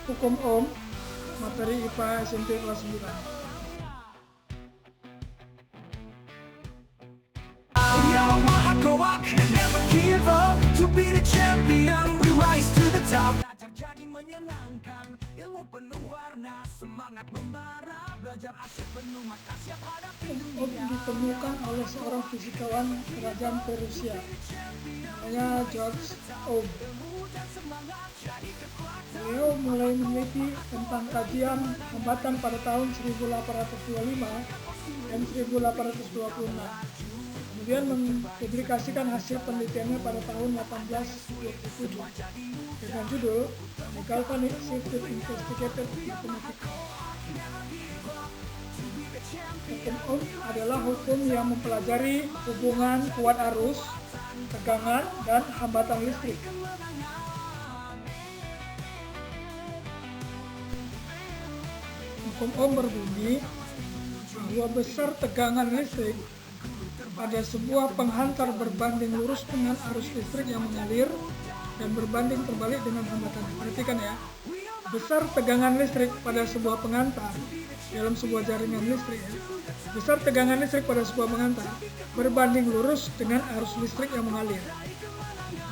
Hukum Ohm, materi IPA SMP kelas 9. To be the champion, we rise to the top. Jadi menyenangkan, ilmu penuh warna, semangat membara, belajar asyik penuh maka siap hadapi Ohm dunia. ditemukan oleh seorang fisikawan kerajaan Perusia, namanya George Ohm. Beliau mulai meneliti tentang kajian hambatan pada tahun 1825 dan 1826. Kemudian mempublikasikan hasil penelitiannya pada tahun 1827 dengan judul The Galvanic Circuit Investigated Mathematically. Hukum Ohm adalah hukum yang mempelajari hubungan kuat arus, tegangan, dan hambatan listrik. Hukum Ohm berbunyi bahwa besar tegangan listrik pada sebuah penghantar berbanding lurus dengan arus listrik yang mengalir dan berbanding terbalik dengan hambatan. Perhatikan ya, besar tegangan listrik pada sebuah penghantar dalam sebuah jaringan listrik ya. Besar tegangan listrik pada sebuah penghantar berbanding lurus dengan arus listrik yang mengalir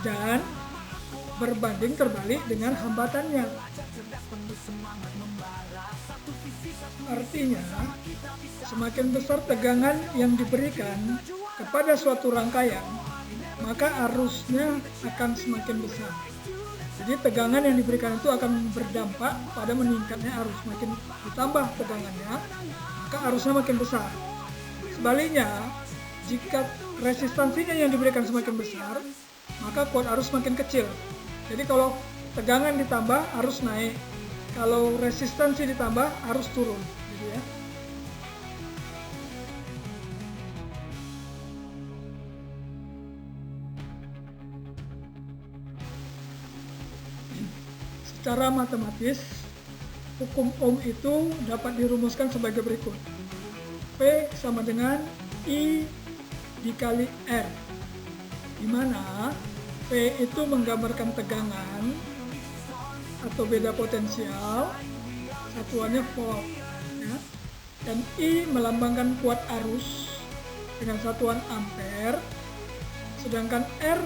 dan berbanding terbalik dengan hambatannya. Artinya, semakin besar tegangan yang diberikan kepada suatu rangkaian, maka arusnya akan semakin besar. Jadi tegangan yang diberikan itu akan berdampak pada meningkatnya arus. Makin ditambah tegangannya, maka arusnya makin besar. Sebaliknya, jika resistansinya yang diberikan semakin besar, maka kuat arus makin kecil. Jadi kalau tegangan ditambah, arus naik. Kalau resistansi ditambah, arus turun. Gitu ya. Secara matematis, hukum Ohm itu dapat dirumuskan sebagai berikut. P sama dengan I dikali R, di mana P itu menggambarkan tegangan atau beda potensial, satuannya volt, ya. Dan I melambangkan kuat arus dengan satuan ampere, sedangkan R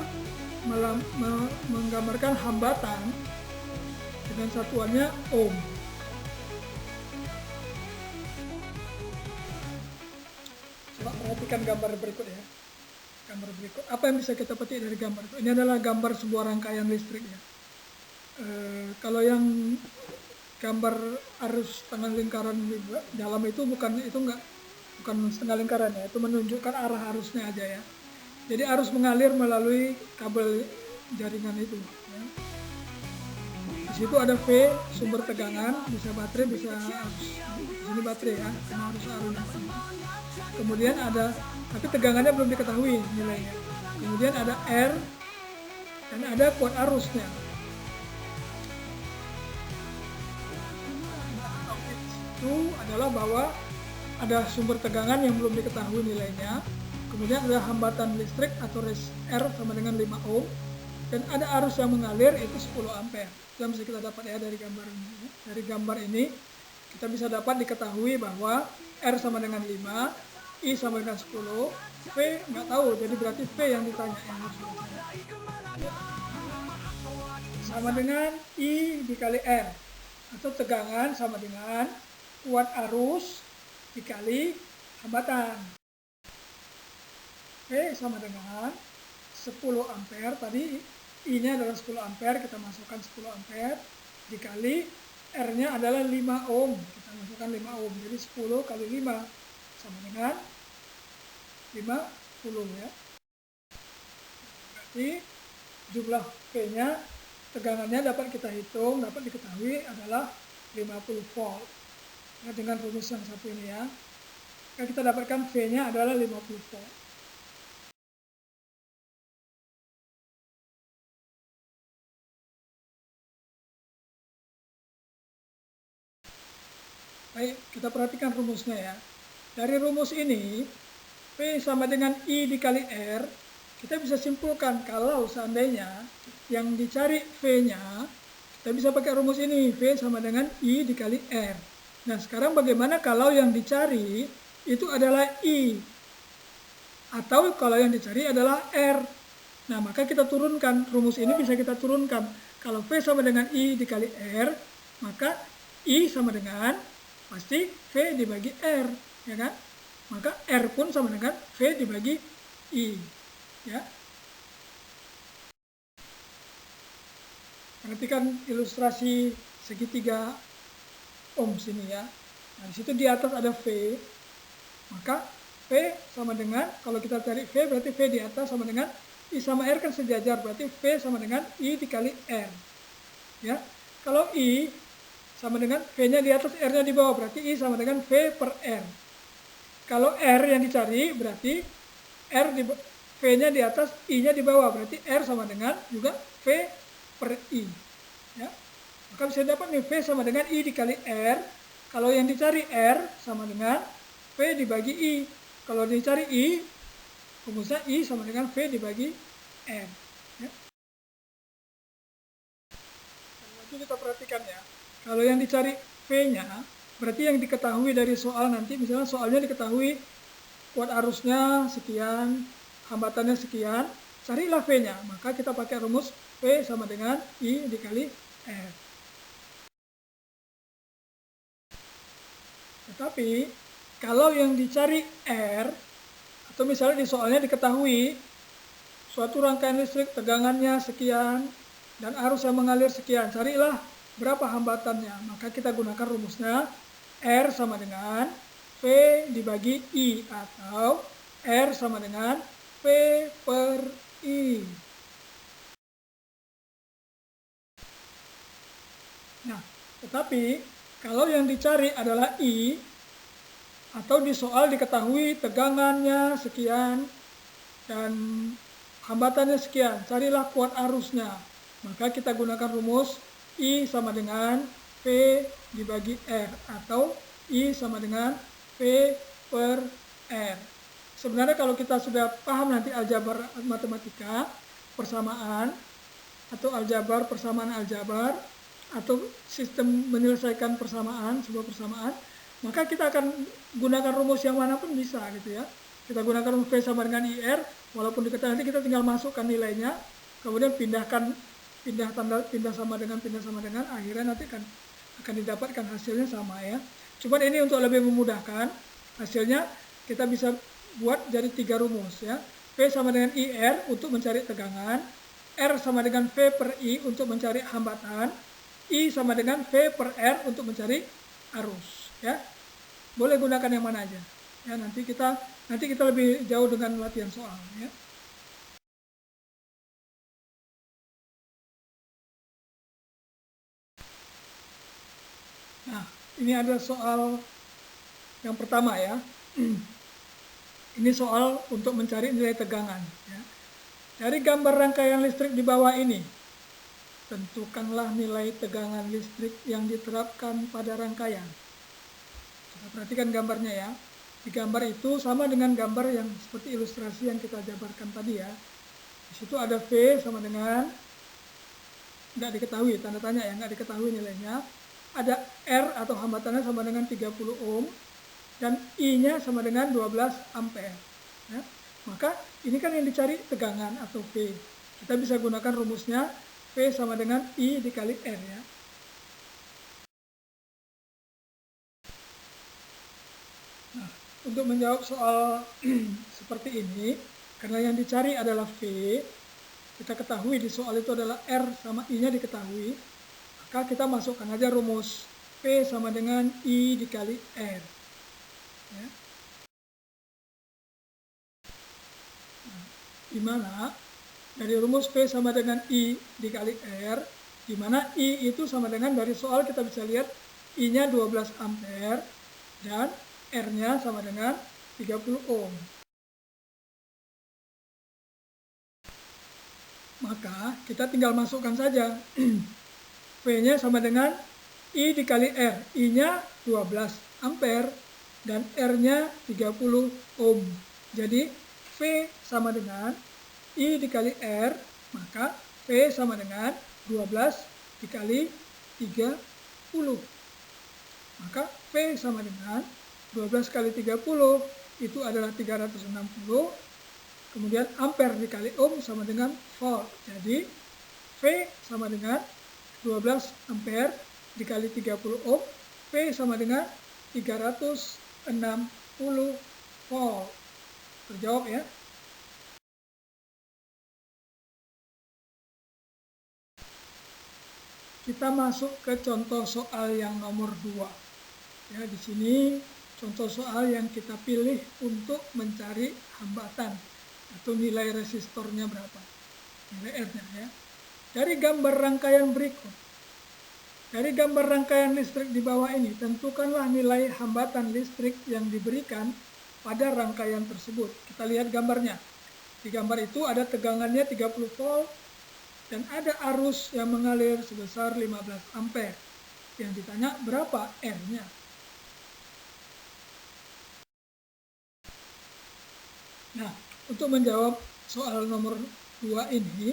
menggambarkan hambatan dengan satuannya ohm. Coba perhatikan gambar berikut ya. Gambar berikut. Apa yang bisa kita petik dari gambar itu? Ini adalah gambar sebuah rangkaian listrik ya. Kalau yang gambar arus setengah lingkaran di dalam itu bukan setengah lingkaran ya, itu menunjukkan arah arusnya aja ya. Jadi arus mengalir melalui kabel jaringan itu ya. Di situ ada V, sumber tegangan, bisa baterai, bisa arus. Ini baterai ya, karena arus arus. Kemudian ada, tapi tegangannya belum diketahui nilainya. Kemudian ada R dan ada kuat arusnya. Itu adalah bahwa ada sumber tegangan yang belum diketahui nilainya, kemudian ada hambatan listrik atau R sama dengan 5 ohm, dan ada arus yang mengalir itu 10 ampere. Itu yang bisa kita dapat ya dari gambar ini. Dari gambar ini kita bisa dapat diketahui bahwa R sama dengan 5, I sama dengan 10, V nggak tahu, jadi berarti V yang ditanya yang harus ditanya. Sama dengan I dikali R, atau tegangan sama dengan kuat arus dikali hambatan. V sama dengan 10 ampere, tadi I-nya adalah 10 ampere, kita masukkan 10 ampere, dikali R-nya adalah 5 ohm, kita masukkan 5 ohm, jadi 10 kali 5 sama dengan 50 ya. Berarti jumlah V-nya, tegangannya dapat kita hitung, dapat diketahui adalah 50 volt. Nah, dengan rumus yang satu ini ya, kita dapatkan V-nya adalah 50 volt. Baik, kita perhatikan rumusnya ya. Dari rumus ini, P sama dengan I dikali R, kita bisa simpulkan kalau seandainya yang dicari V-nya, Kita bisa pakai rumus ini, V sama dengan I dikali R. Nah, sekarang bagaimana kalau yang dicari itu adalah I? Atau kalau yang dicari adalah R? Nah, maka kita turunkan, rumus ini bisa kita turunkan. Kalau V sama dengan I dikali R, maka I sama dengan, pasti V dibagi R, ya kan? Maka R pun sama dengan V dibagi I, ya. Perhatikan ilustrasi segitiga ohms ini ya. Nah, di situ di atas ada V, maka V sama dengan, kalau kita cari V berarti V di atas sama dengan I sama R kan sejajar, berarti V sama dengan I dikali R. Ya. Kalau I sama dengan V-nya di atas, R-nya di bawah, berarti I sama dengan V per R. Kalau R yang dicari berarti V-nya di atas, I-nya di bawah, berarti R sama dengan juga V per I. Ya. Maka bisa dapat nih V sama dengan I dikali R. Kalau yang dicari R sama dengan V dibagi I. Kalau dicari I, rumusnya I sama dengan V dibagi R. Ya. Nanti kita perhatikan ya. Kalau yang dicari V-nya, berarti yang diketahui dari soal nanti, misalnya soalnya diketahui kuat arusnya sekian, hambatannya sekian, carilah V-nya. Maka kita pakai rumus V sama dengan I dikali R. Tetapi, kalau yang dicari R, atau misalnya di soalnya diketahui suatu rangkaian listrik tegangannya sekian, dan arus yang mengalir sekian, carilah berapa hambatannya. Maka kita gunakan rumusnya R sama dengan V dibagi I, atau R sama dengan V per I. Nah, tetapi kalau yang dicari adalah I, atau di soal diketahui tegangannya sekian dan hambatannya sekian, carilah kuat arusnya. Maka kita gunakan rumus I sama dengan V dibagi R, atau I sama dengan V per R. Sebenarnya kalau kita sudah paham nanti aljabar matematika, persamaan, atau aljabar, persamaan aljabar, atau sistem menyelesaikan persamaan, sebuah persamaan, maka kita akan gunakan rumus yang manapun bisa gitu ya. Kita gunakan rumus V sama dengan IR, walaupun diketahui nanti kita tinggal masukkan nilainya, kemudian pindah sama dengan, akhirnya nanti akan didapatkan hasilnya sama ya. Cuman ini untuk lebih memudahkan, hasilnya kita bisa buat jadi 3 rumus ya. V sama dengan IR untuk mencari tegangan, R sama dengan V per I untuk mencari hambatan, I sama dengan V per R untuk mencari arus ya. Boleh gunakan yang mana aja ya, nanti kita lebih jauh dengan latihan soal ya. Nah, ini ada soal yang pertama ya. Ini soal untuk mencari nilai tegangan ya. Dari gambar rangkaian listrik di bawah ini, tentukanlah nilai tegangan listrik yang diterapkan pada rangkaian. Kita perhatikan gambarnya ya. Di gambar itu sama dengan gambar yang seperti ilustrasi yang kita jabarkan tadi ya. Di situ ada V sama dengan, tidak diketahui, tanda tanya ya, nggak diketahui nilainya. Ada R atau hambatannya sama dengan 30 ohm, dan I-nya sama dengan 12 ampere. Ya. Maka ini kan yang dicari tegangan atau V. Kita bisa gunakan rumusnya V sama dengan I dikali R ya. Nah, untuk menjawab soal seperti ini, karena yang dicari adalah V, kita ketahui di soal itu adalah R sama I-nya diketahui, maka kita masukkan aja rumus V sama dengan I dikali R. Ya. Nah, di mana dari rumus V sama dengan I dikali R, di mana I itu sama dengan, dari soal kita bisa lihat I-nya 12 ampere dan R-nya sama dengan 30 ohm. Maka kita tinggal masukkan saja V-nya sama dengan I dikali R, I-nya 12 ampere dan R-nya 30 ohm. Jadi V sama dengan I dikali R, maka V sama dengan 12 dikali 30. Maka V sama dengan 12 kali 30 itu adalah 360. Kemudian ampere dikali ohm sama dengan volt. Jadi V sama dengan 12 ampere dikali 30 ohm. V sama dengan 360 volt. Terjawab ya. Kita masuk ke contoh soal yang nomor 2. Ya, di sini contoh soal yang kita pilih untuk mencari hambatan atau nilai resistornya berapa, nilai R-nya ya. Dari gambar rangkaian berikut, dari gambar rangkaian listrik di bawah ini, tentukanlah nilai hambatan listrik yang diberikan pada rangkaian tersebut. Kita lihat gambarnya. Di gambar itu ada tegangannya 30 volt dan ada arus yang mengalir sebesar 15 ampere. Yang ditanya berapa R-nya. Nah, untuk menjawab soal nomor 2 ini,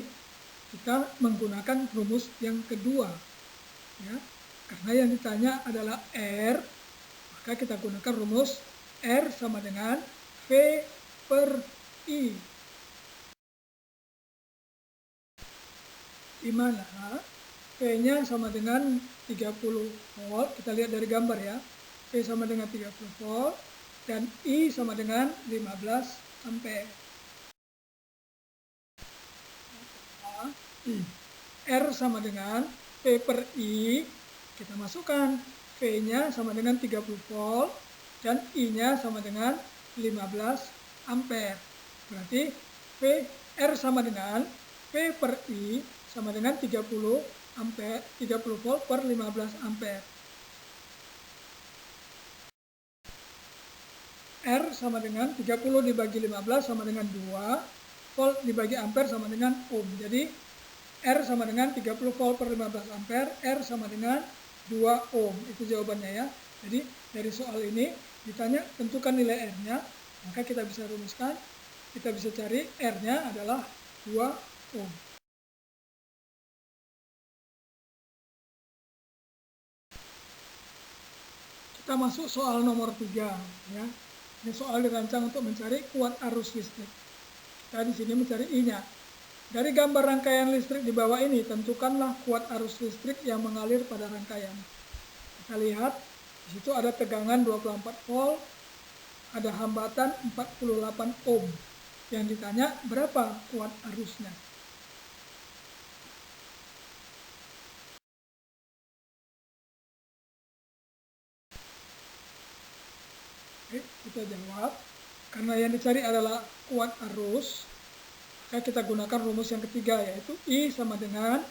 kita menggunakan rumus yang kedua. Ya, karena yang ditanya adalah R, maka kita gunakan rumus R sama dengan V per I. Di mana V-nya sama dengan 30 volt, kita lihat dari gambar ya. V sama dengan 30 volt dan I sama dengan 15 ampere. R sama dengan V per I, kita masukkan V-nya sama dengan 30 volt dan I-nya sama dengan 15 ampere. Berarti R sama dengan V per I sama dengan 30 ampere, 30 volt per 15 ampere. R sama dengan 30 dibagi 15 sama dengan 2, volt dibagi ampere sama dengan ohm. Jadi R sama dengan 30 volt per 15 ampere, R sama dengan 2 ohm. Itu jawabannya ya. Jadi dari soal ini ditanya tentukan nilai R-nya, maka kita bisa rumuskan, kita bisa cari R-nya adalah 2 ohm. Kita masuk soal nomor 3 ya. Ini soal dirancang untuk mencari kuat arus listrik. Kita di sini mencari I-nya. Dari gambar rangkaian listrik di bawah ini, tentukanlah kuat arus listrik yang mengalir pada rangkaian. Kita lihat, di situ ada tegangan 24 volt, ada hambatan 48 ohm. Yang ditanya berapa kuat arusnya. Oke, kita jawab. Karena yang dicari adalah kuat arus, maka kita gunakan rumus yang ketiga, yaitu I sama dengan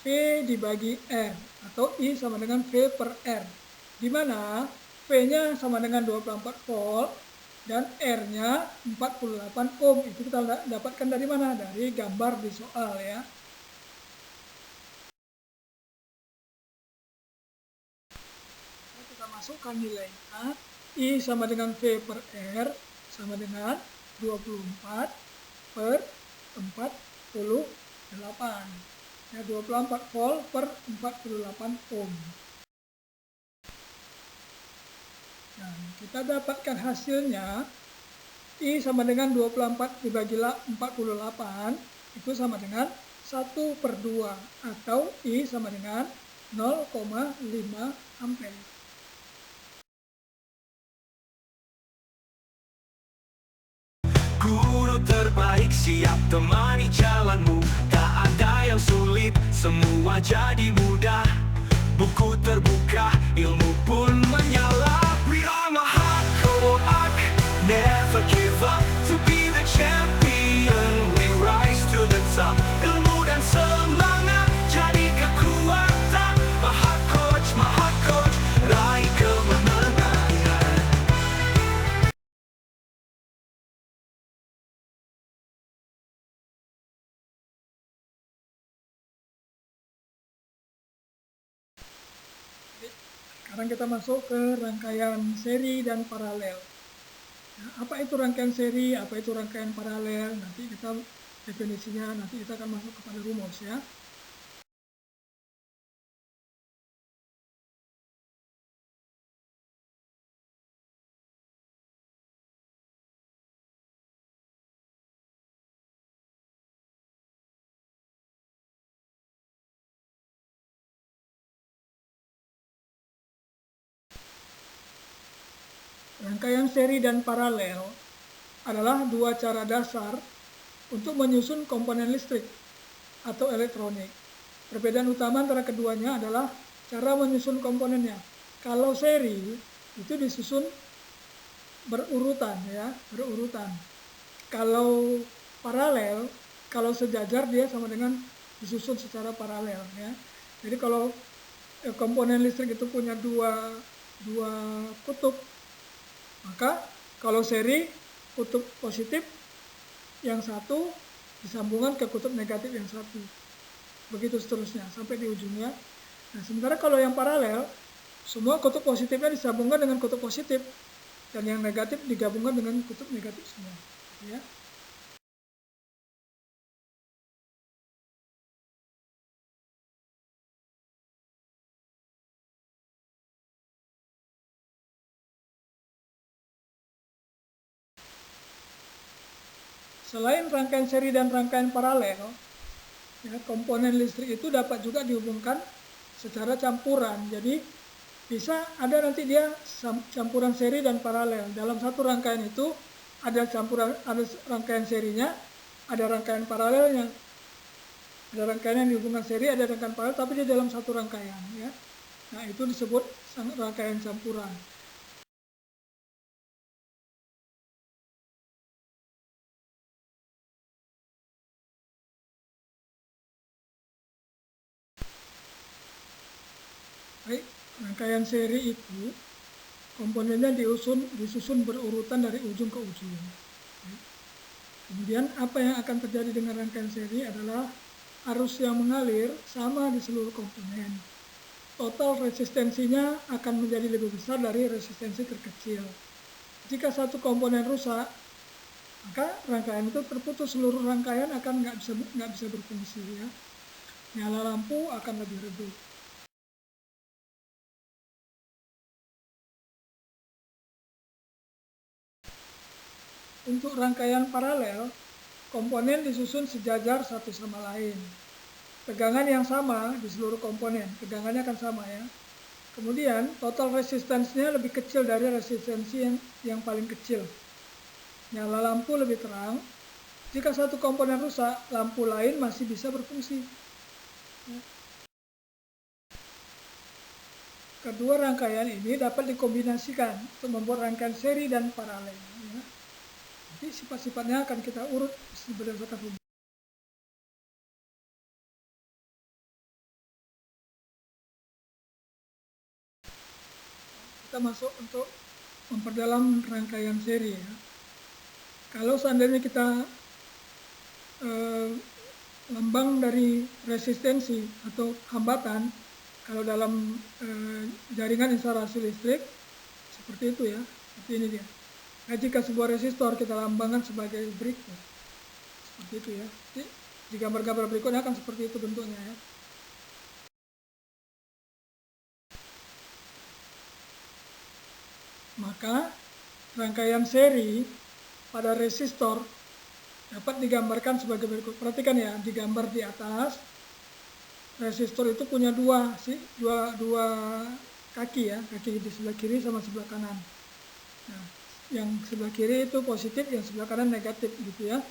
V dibagi R, atau I sama dengan V per R. Di mana V-nya sama dengan 24 volt dan R-nya 48 ohm. Itu kita dapatkan dari mana? Dari gambar di soal ya. Kita masukkan nilainya. I sama dengan V per R sama dengan 24 per 48. Ya, 24 volt per 48 ohm. Nah, kita dapatkan hasilnya I sama dengan 24 dibagi 48 itu sama dengan 1 per 2 atau I sama dengan 0,5 ampere. Guru terbaik siap temani jalanmu. Tak ada yang sulit, semua jadi mudah. Buku terbuka, ilmu pun menyala. We are Mahakoak, never give up. To be the champion, we rise to the top. Ilmu dan semangat jadi kekuatan. Mahacoach, raih kemenangan. Sekarang kita masuk ke rangkaian seri dan paralel. Nah, apa itu rangkaian seri, apa itu rangkaian paralel, nanti kita definisinya, nanti kita akan masuk kepada rumus ya. Rangkaian seri dan paralel adalah dua cara dasar untuk menyusun komponen listrik atau elektronik. Perbedaan utama antara keduanya adalah cara menyusun komponennya. Kalau seri itu disusun berurutan ya, berurutan. Kalau paralel, kalau sejajar dia sama dengan disusun secara paralel ya. Jadi kalau komponen listrik itu punya dua kutub, maka kalau seri kutub positif yang satu disambungkan ke kutub negatif yang satu. Begitu seterusnya sampai di ujungnya. Nah, sementara kalau yang paralel, semua kutub positifnya disambungkan dengan kutub positif dan yang negatif digabungkan dengan kutub negatif semua. Ya. Selain rangkaian seri dan rangkaian paralel, ya, komponen listrik itu dapat juga dihubungkan secara campuran. Jadi bisa ada nanti dia campuran seri dan paralel. Dalam satu rangkaian itu ada rangkaian serinya, ada rangkaian paralelnya. Ada rangkaian yang dihubungkan seri, ada rangkaian paralel, tapi dia dalam satu rangkaian. Ya. Nah, itu disebut rangkaian campuran. Baik, rangkaian seri itu komponennya disusun berurutan dari ujung ke ujung. Kemudian apa yang akan terjadi dengan rangkaian seri adalah arus yang mengalir sama di seluruh komponen. Total resistensinya akan menjadi lebih besar dari resistensi terkecil. Jika satu komponen rusak, maka rangkaian itu terputus, seluruh rangkaian akan nggak bisa berfungsi ya. Nyala lampu akan lebih redup. Untuk rangkaian paralel, komponen disusun sejajar satu sama lain. Tegangan yang sama di seluruh komponen, tegangannya akan sama ya. Kemudian total resistensinya lebih kecil dari resistensi yang paling kecil. Nyala lampu lebih terang. Jika satu komponen rusak, lampu lain masih bisa berfungsi. Kedua rangkaian ini dapat dikombinasikan untuk membuat rangkaian seri dan paralel. Ya. Jadi sifat-sifatnya akan kita urut berdasarkan hubungan. Kita masuk untuk memperdalam rangkaian seri ya. Kalau seandainya kita lambang dari resistensi atau hambatan, kalau dalam jaringan instalasi listrik seperti itu ya, seperti ini dia. Nah, jika sebuah resistor kita lambangkan sebagai berikut, seperti itu ya. Di gambar-gambar berikutnya akan seperti itu bentuknya ya. Maka rangkaian seri pada resistor dapat digambarkan sebagai berikut. Perhatikan ya, di gambar di atas, resistor itu punya dua kaki ya, kaki di sebelah kiri sama sebelah kanan. Nah, yang sebelah kiri itu positif, yang sebelah kanan negatif gitu ya.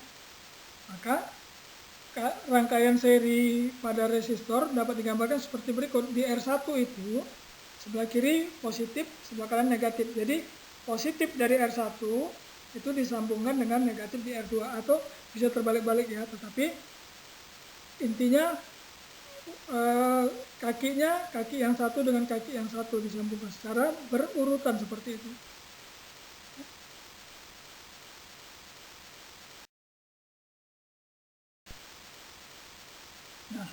Maka rangkaian seri pada resistor dapat digambarkan seperti berikut. Di R1 itu sebelah kiri positif, sebelah kanan negatif. Jadi positif dari R1 itu disambungkan dengan negatif di R2 atau bisa terbalik-balik ya, tetapi intinya kaki yang satu dengan kaki yang satu disambungkan secara berurutan seperti itu. Nah,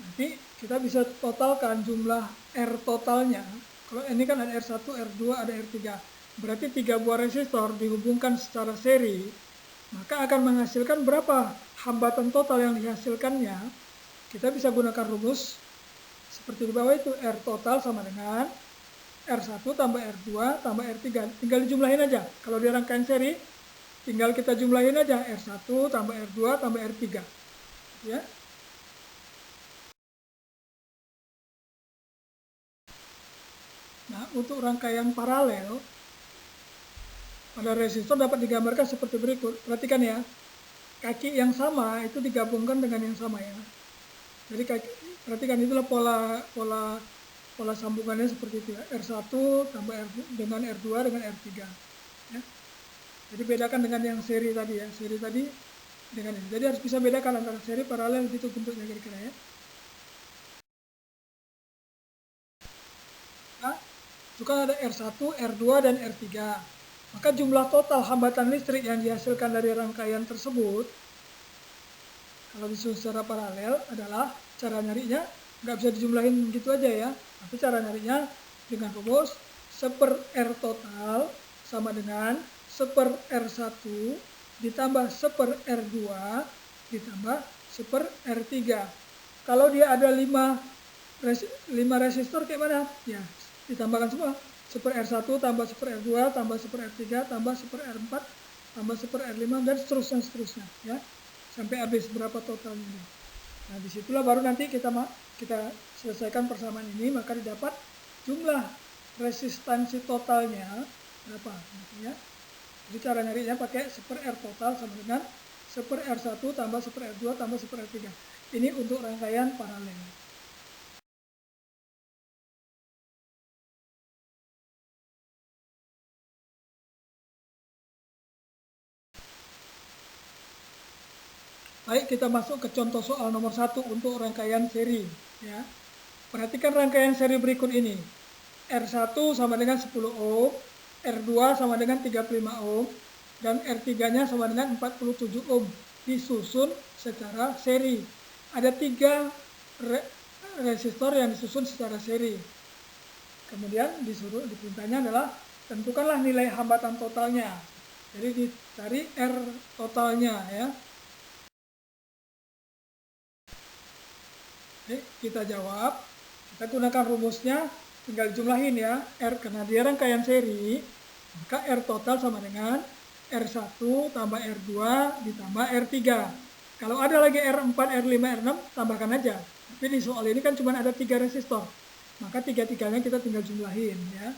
nanti kita bisa totalkan jumlah R totalnya. Kalau ini kan ada R1, R2, ada R3. Berarti 3 buah resistor dihubungkan secara seri, maka akan menghasilkan berapa hambatan total yang dihasilkannya. Kita bisa gunakan rumus seperti di bawah itu, R total sama dengan R1 tambah R2 tambah R3. Tinggal dijumlahin aja. Kalau di rangkaian seri, tinggal kita jumlahin aja R1 tambah R2 tambah R3. Ya. Nah, untuk rangkaian paralel, pada resistor dapat digambarkan seperti berikut. Perhatikan ya, kaki yang sama itu digabungkan dengan yang sama ya. Jadi perhatikan itulah pola sambungannya seperti itu ya. R1 tambah dengan R2 dengan R3 ya. Jadi bedakan dengan yang seri tadi ya. Seri tadi dengan ini. Jadi harus bisa bedakan antara seri paralel gitu bentuknya kira-kira ya. Nah, itu kan ada R1, R2 dan R3. Maka jumlah total hambatan listrik yang dihasilkan dari rangkaian tersebut kalau disusun secara paralel adalah cara nyarinya nggak bisa dijumlahin gitu aja ya. Tapi cara nyarinya dengan rumus 1/R total sama dengan 1/R1 ditambah 1/R2 ditambah 1/R3. Kalau dia ada 5 resistor kayak mana? Ya, ditambahkan semua. 1/R1 tambah 1/R2 tambah 1/R3 tambah 1/R4 tambah 1/R5 dan seterusnya ya. Sampai habis berapa totalnya. Nah, disitulah baru nanti kita selesaikan persamaan ini, maka didapat jumlah resistansi totalnya berapa ya. Jadi cara nyarinya pakai 1/R total sama dengan 1/R1 tambah 1/R2 tambah 1/R3. Ini untuk rangkaian paralel. Baik, kita masuk ke contoh soal nomor 1 untuk rangkaian seri ya. Perhatikan rangkaian seri berikut ini. R1 sama dengan 10 ohm, R2 sama dengan 35 ohm, dan R3-nya sama dengan 47 ohm. Disusun secara seri. Ada 3 resistor yang disusun secara seri. Kemudian diperintahnya adalah tentukanlah nilai hambatan totalnya. Jadi dicari R totalnya ya. Oke, kita jawab. Kita gunakan rumusnya, tinggal jumlahin ya. R karena dia rangkaian seri, maka R total sama dengan R1 tambah R2 ditambah R3. Kalau ada lagi R4, R5, R6, tambahkan aja. Tapi di soal ini kan cuma ada 3 resistor. Maka 3-3-nya kita tinggal jumlahin ya.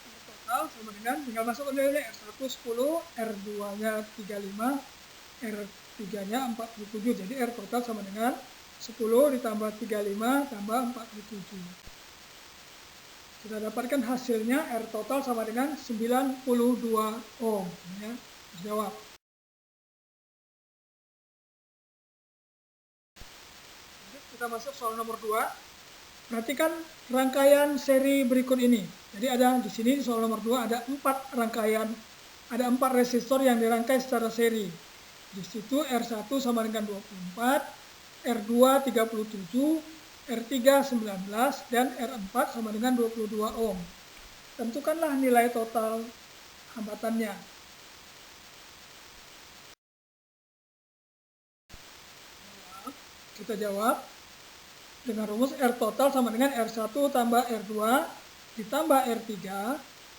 R total sama dengan, tinggal masuk ke nilainya R1 10, R2-nya 35, R3-nya 47. Jadi R total sama dengan 10 ditambah 35 tambah 47. Kita dapatkan hasilnya R total sama dengan 92 ohm ya. Jawab. Kita masuk soal nomor 2. Perhatikan rangkaian seri berikut ini. Jadi ada di sini soal nomor 2 ada 4 rangkaian, ada 4 resistor yang dirangkai secara seri. Di situ R1 sama dengan 24, R2 37, R3 19, dan R4 sama dengan 22 ohm. Tentukanlah nilai total hambatannya. Kita jawab dengan rumus R total sama dengan R1 tambah R2 ditambah R3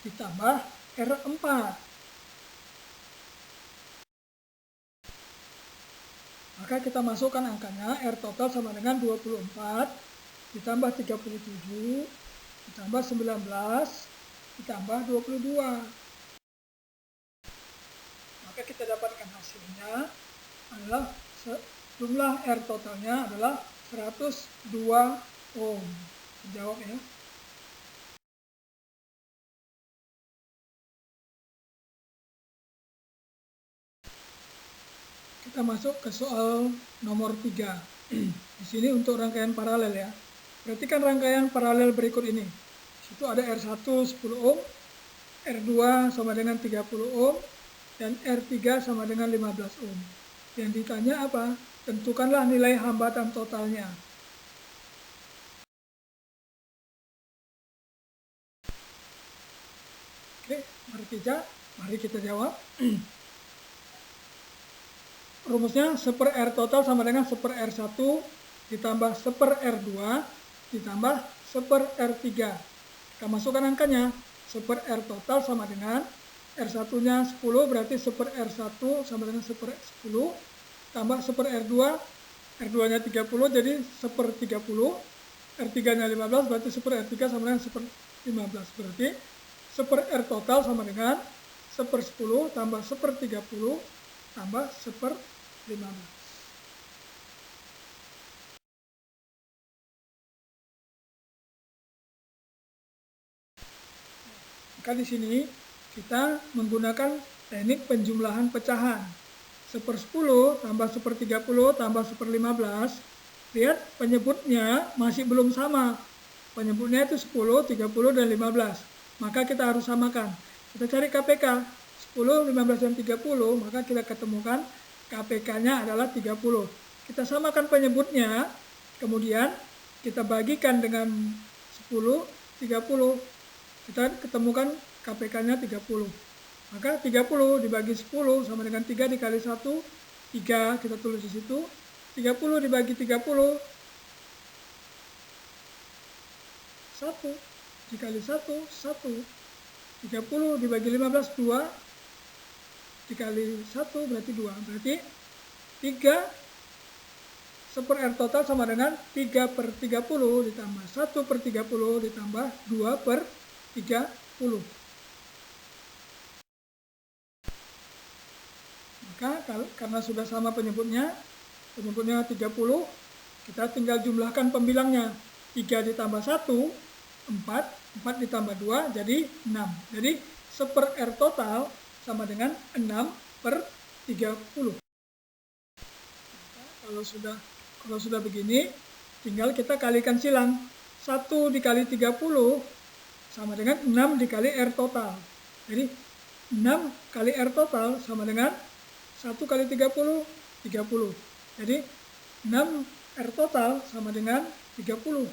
ditambah R4. Maka kita masukkan angkanya, R total sama dengan 24 ditambah 37 ditambah 19 ditambah 22. Maka kita dapatkan hasilnya adalah jumlah R totalnya adalah 102 ohm. Jawab ya. Kita masuk ke soal nomor 3. Di sini untuk rangkaian paralel ya. Perhatikan rangkaian paralel berikut ini. Di situ ada R1 10 ohm, R2 sama dengan 30 ohm, dan R3 sama dengan 15 ohm. Yang ditanya apa? Tentukanlah nilai hambatan totalnya. Oke, mari kita jawab. Rumusnya 1/R total sama dengan 1/R1 ditambah 1/R2 ditambah 1/R3. Kita masukkan angkanya. 1/R total sama dengan R1-nya 10 berarti 1/R1 sama dengan 1/10 tambah 1/R2, R2-nya 30 jadi 1/30, R3-nya 15 berarti 1/R3 sama dengan 1/15. 15. Berarti 1/R total sama dengan 1/10 tambah 1/30 tambah 1/15. Maka di sini kita menggunakan teknik penjumlahan pecahan. 1/10 tambah 1/30 tambah 1/15. Lihat penyebutnya masih belum sama. Penyebutnya itu 10, 30, dan 15. Maka kita harus samakan. Kita cari KPK. 10, 15, dan 30, maka kita ketemukan KPK-nya adalah 30. Kita samakan penyebutnya, kemudian kita bagikan dengan 10, 30. Kita ketemukan KPK-nya 30. Maka 30 dibagi 10 sama dengan 3 dikali 1, 3 kita tulis di situ. 30 dibagi 30, 1 dikali 1, 1. 30 dibagi 15, 2 dikali 1 berarti 2. Berarti 3 1/R total sama dengan 3/30 ditambah 1/30 ditambah 2/30. Maka karena sudah sama penyebutnya 30, kita tinggal jumlahkan pembilangnya. 3 ditambah 1, 4, 4 ditambah 2 jadi 6. Jadi 1/R total sama dengan 6/30. Kalau sudah begini, tinggal kita kalikan silang. 1 dikali 30 sama dengan 6 dikali R total. Jadi 6 kali R total sama dengan 1 kali 30, 30. Jadi 6 R total sama dengan 30.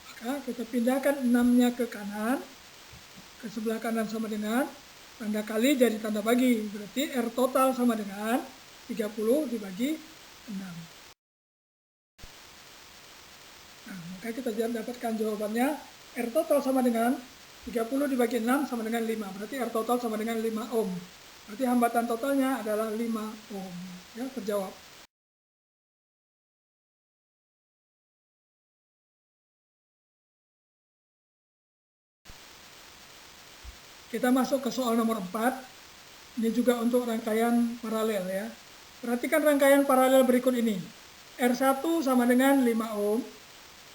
Maka kita pindahkan 6-nya ke kanan. Ke sebelah kanan sama dengan tanda kali jadi tanda bagi. Berarti R total sama dengan 30 dibagi 6. Nah, maka kita dapatkan jawabannya. R total sama dengan 30 dibagi 6 sama dengan 5. Berarti R total sama dengan 5 ohm. Berarti hambatan totalnya adalah 5 ohm. Ya, terjawab. Kita masuk ke soal nomor 4. Ini juga untuk rangkaian paralel ya. Perhatikan rangkaian paralel berikut ini. R1 sama dengan 5 ohm,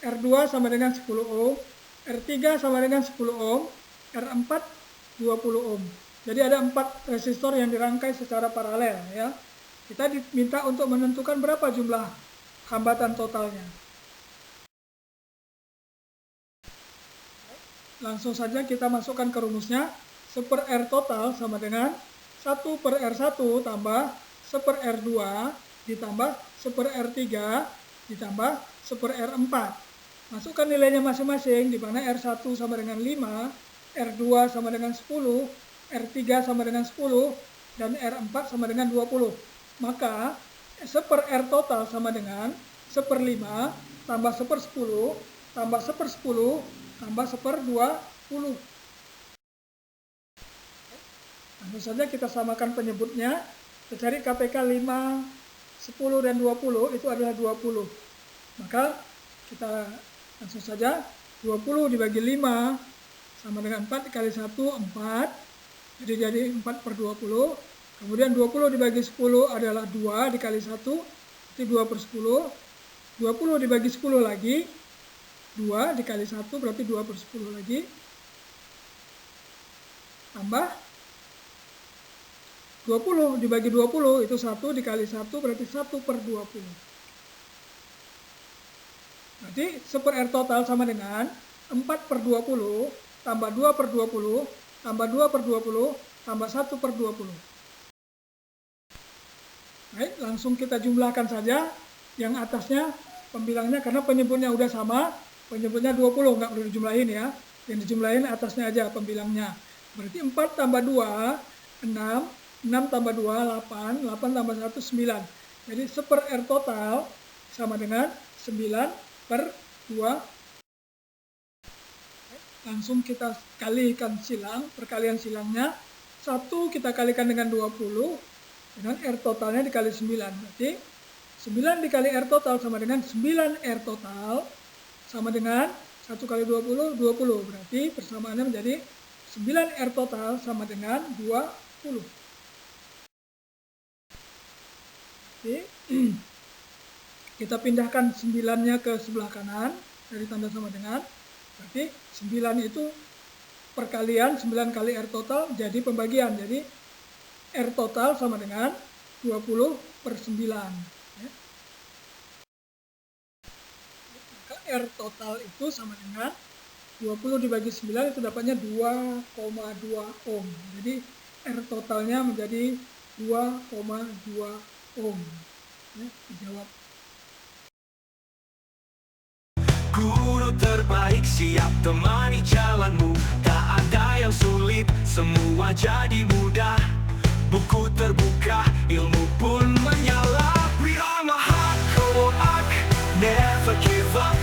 R2 sama dengan 10 ohm, R3 sama dengan 10 ohm, R4 20 ohm. Jadi ada 4 resistor yang dirangkai secara paralel ya. Kita diminta untuk menentukan berapa jumlah hambatan totalnya. Langsung saja kita masukkan ke rumusnya. 1/R total sama dengan 1/R1 tambah 1/R2 ditambah 1/R3 ditambah 1/R4. Masukkan nilainya masing-masing, di mana R1 sama dengan 5, R2 sama dengan 10, R3 sama dengan 10, dan R4 sama dengan 20. Maka 1/R total sama dengan 1/5 tambah 1/10 tambah 1/10 tambah 1/20. Langsung saja kita samakan penyebutnya. Kita cari KPK 5, 10, dan 20 itu adalah 20. Maka kita langsung saja 20 dibagi 5 sama dengan 4 dikali 1, 4. Jadi 4/20. Kemudian 20 dibagi 10 adalah 2 dikali 1, itu 2/10. 20 dibagi 10 lagi, 2 dikali 1 berarti 2/10 lagi. Tambah 20 dibagi 20 itu 1 dikali 1 berarti 1/20. Berarti 1/R total sama dengan 4/20 tambah 2/20 tambah 2/20 tambah 1/20. Baik, langsung kita jumlahkan saja. Yang atasnya pembilangnya karena penyebutnya udah sama, penyebutnya 20 nggak perlu dijumlahin ya. Yang dijumlahin atasnya aja pembilangnya. Berarti 4 tambah 2 6, 6 tambah 2, 8, 8 tambah 1, 9. Jadi 1/R total sama dengan 9/2. Langsung kita kalikan silang, perkalian silangnya. 1 kita kalikan dengan 20, dengan R totalnya dikali 9. Berarti 9 dikali R total sama dengan 9R total, sama dengan 1 kali 20, 20. Berarti persamaannya menjadi 9 R total sama dengan 20. Oke. Kita pindahkan 9-nya ke sebelah kanan dari tanda sama dengan. Berarti 9 itu perkalian 9 kali R total jadi pembagian. Jadi R total sama dengan 20/9. Ya. Maka R total itu sama dengan 20 dibagi 9 itu dapatnya 2,2 ohm. Jadi R totalnya menjadi 2,2 ohm. Ya, dijawab. Guru terbaik siap temani jalanmu. Tak ada yang sulit, semua jadi mudah. Buku terbuka, ilmu pun menyala. We are Mahat Koak, never give up.